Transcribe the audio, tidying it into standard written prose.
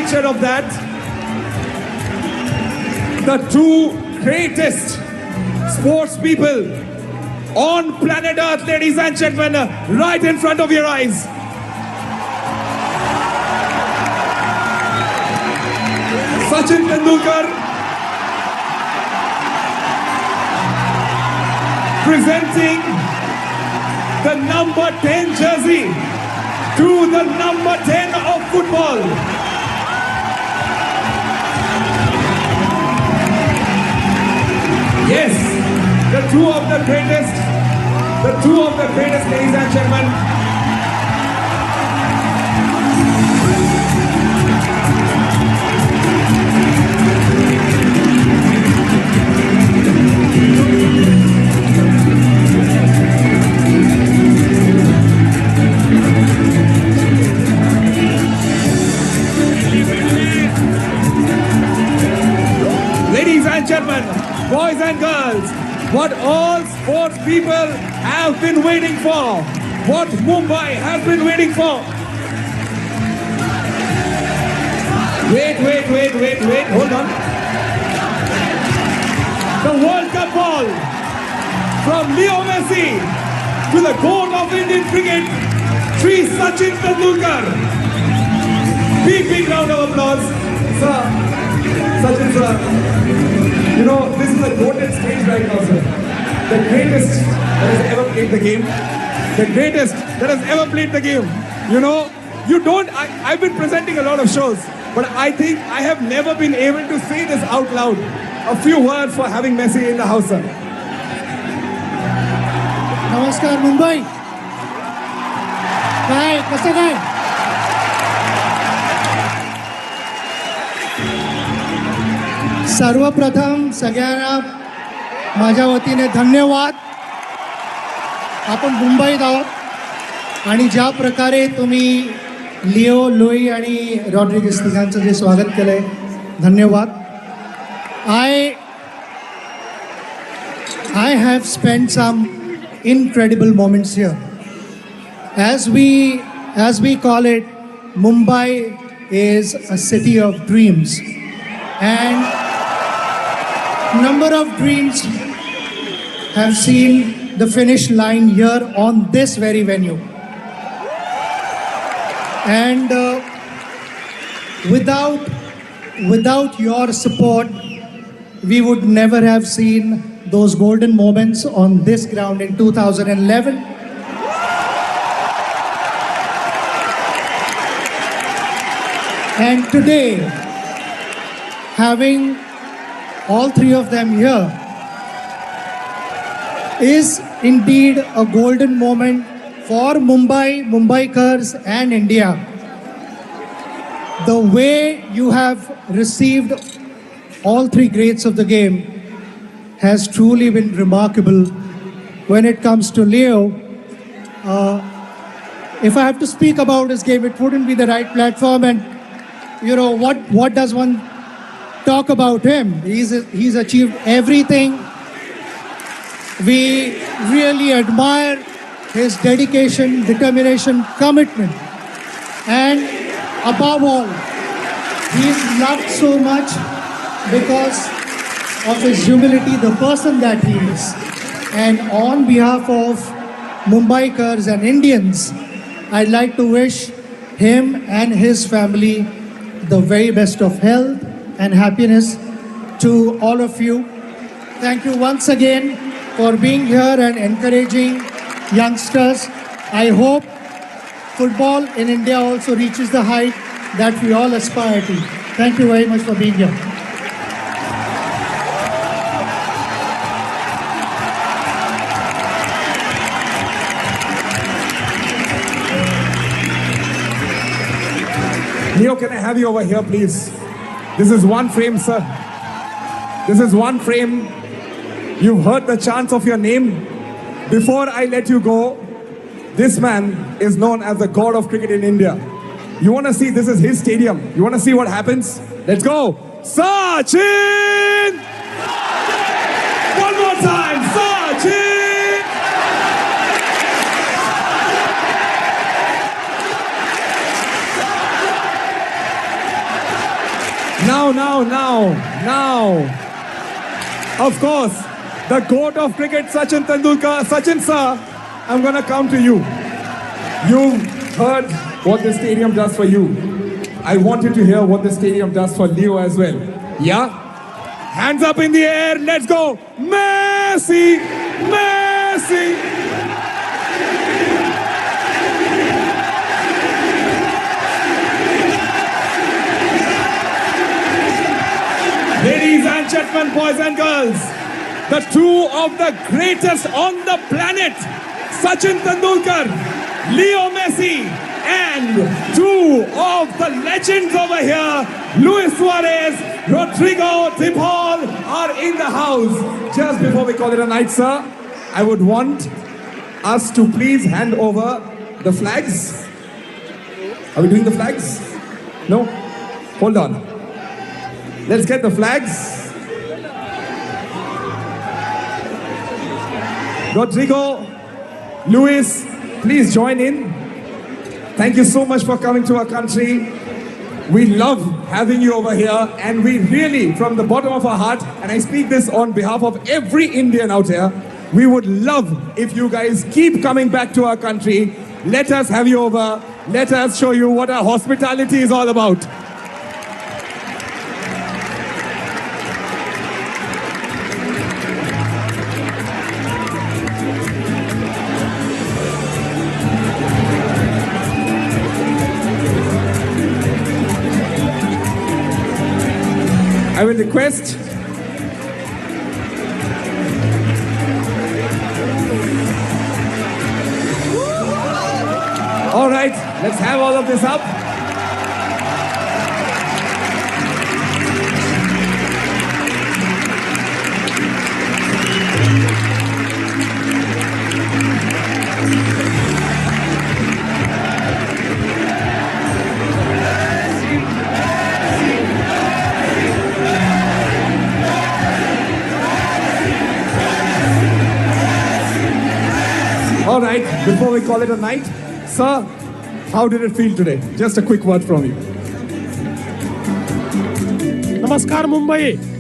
picture of that. The two greatest sports people on planet Earth, ladies and gentlemen, right in front of your eyes. Sachin Tendulkar presenting the number 10 jersey to the number 10 of football. Yes, the two of the greatest, ladies and gentlemen. Ladies and gentlemen, boys and girls, what all sports people have been waiting for, what Mumbai has been waiting for. Wait, hold on. The World Cup ball from Leo Messi to the goat of Indian cricket, Sri Sachin Tendulkar. Big round of applause. Sir, Sachin sir, you know, this is a goated stage right now, sir. The greatest that has ever played the game. The greatest that has ever played the game. You know, I've been presenting a lot of shows, but I think I have never been able to say this out loud. A few words for having Messi in the house, sir. नमस्कार मुंबई. काय कसं काय? सर्वप्रथम सगळ्यांना माझ्या वतीने धन्यवाद. आपण मुंबईत आहोत आणि ज्या प्रकारे तुम्ही लिओ, लुई आणि रॉड्रिगेस तिघांचं जे स्वागत केलं आहे, धन्यवाद. I have spent some incredible moments here. As we call it, Mumbai is a city of dreams. And number of dreams have seen the finish line here on this very venue. And without your support, we would never have seen those golden moments on this ground in 2011. And today, having all three of them here is indeed a golden moment for Mumbai, Mumbaikars and India. The way you have received all three greats of the game has truly been remarkable. When it comes to Leo, if I have to speak about his game, it wouldn't be the right platform. And you know, what does one talk about him? He's achieved everything. We really admire his dedication, determination, commitment. And above all, he's loved so much because of his humility, the person that he is. And on behalf of Mumbaikars and Indians, I'd like to wish him and his family the very best of health and happiness. To all of you, thank you once again for being here and encouraging youngsters. I hope football in India also reaches the height that we all aspire to. Thank you very much for being here. Leo, can I have you over here, please? This is one frame, sir. This is one frame. You've heard the chants of your name. Before I let you go, this man is known as the god of cricket in India. You want to see, this is his stadium. You want to see what happens? Let's go. Sachin! One more time, Sachin! Now. Of course, the GOAT of cricket, Sachin Tendulkar. Sachin sir, I'm gonna come to you. You've heard what the stadium does for you. I wanted to hear what the stadium does for Leo as well. Yeah? Hands up in the air, let's go! Messi! Messi! Ladies and gentlemen, boys and girls, the two of the greatest on the planet, Sachin Tendulkar, Leo Messi, and two of the legends over here, Luis Suarez, Rodrigo de Paul, are in the house. Just before we call it a night, sir, I would want us to please hand over the flags. Are we doing the flags? No? Hold on. Let's get the flags. Rodrigo, Luis, please join in. Thank you so much for coming to our country. We love having you over here, and we really, from the bottom of our heart, and I speak this on behalf of every Indian out here, we would love if you guys keep coming back to our country. Let us have you over. Let us show you what our hospitality is all about. I will request all right, let's have all of this up. All right, before we call it a night, sir, how did it feel today? Just a quick word from you. नमस्कार मुंबई